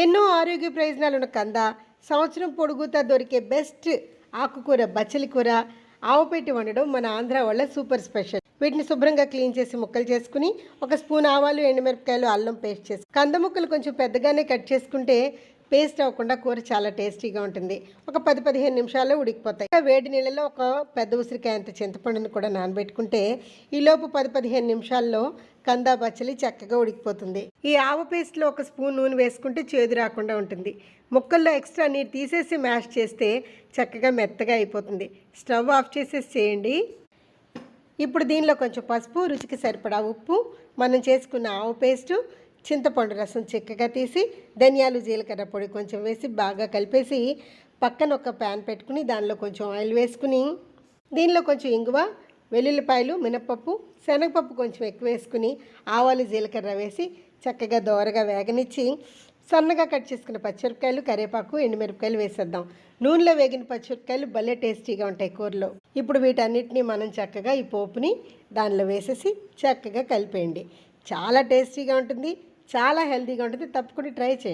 ఎన్నో ఆరోగ్య ప్రయోజనాలు ఉన్న కంద, సంవత్సరం పొడుగుతా దొరికే బెస్ట్ ఆకుకూర బచ్చలి కూర ఆవుపెట్టి వండడం మన ఆంధ్ర వాళ్ళ సూపర్ స్పెషల్. వీటిని శుభ్రంగా క్లీన్ చేసి ముక్కలు చేసుకుని ఒక స్పూన్ ఆవాలు, ఎండుమిరపకాయలు, అల్లం పేస్ట్ చేసి కంద ముక్కలు కొంచెం పెద్దగానే కట్ చేసుకుంటే పేస్ట్ అవ్వకుండా కూర చాలా టేస్టీగా ఉంటుంది. ఒక 10-15 నిమిషాల్లో ఉడికిపోతాయి. వేడి నీళ్ళలో ఒక పెద్ద ఉసిరికాయ అంత చింతపండుని కూడా నానబెట్టుకుంటే ఈలోపు 10-15 నిమిషాల్లో కంద బచ్చలి చక్కగా ఉడికిపోతుంది. ఈ ఆవ పేస్ట్లో ఒక స్పూన్ నూనె వేసుకుంటే చేదు రాకుండా ఉంటుంది. ముక్కల్లో ఎక్స్ట్రా నీరు తీసేసి మ్యాష్ చేస్తే చక్కగా మెత్తగా అయిపోతుంది. స్టవ్ ఆఫ్ చేసేసి చేయండి. ఇప్పుడు దీనిలో కొంచెం పసుపు, రుచికి సరిపడా ఉప్పు, మనం చేసుకున్న ఆవు పేస్టు, చింతపండు రసం చిక్కగా తీసి ధనియాలు, జీలకర్ర పొడి కొంచెం వేసి బాగా కలిపేసి పక్కన ఒక ప్యాన్ పెట్టుకుని దానిలో కొంచెం ఆయిల్ వేసుకుని దీనిలో కొంచెం ఇంగువ, వెల్లుల్లిపాయలు, మినపప్పు, శనగపప్పు కొంచెం ఎక్కువ వేసుకుని ఆవాలు, జీలకర్ర వేసి చక్కగా దోరగా వేగనిచ్చి సన్నగా కట్ చేసుకున్న పచ్చిమిరపకాయలు, కరివేపాకు, ఎండుమిరపకాయలు వేసేద్దాం. నూనెలో వేగిన పచ్చిమిరపకాయలు భలే టేస్టీగా ఉంటాయి కూరలో. ఇప్పుడు వీటన్నిటిని మనం చక్కగా ఈ పోపుని దానిలో వేసేసి చక్కగా కలిపేయండి. చాలా టేస్టీగా ఉంటుంది, చాలా హెల్తీగా ఉంటుంది. తప్పకుండా ట్రై చేయండి.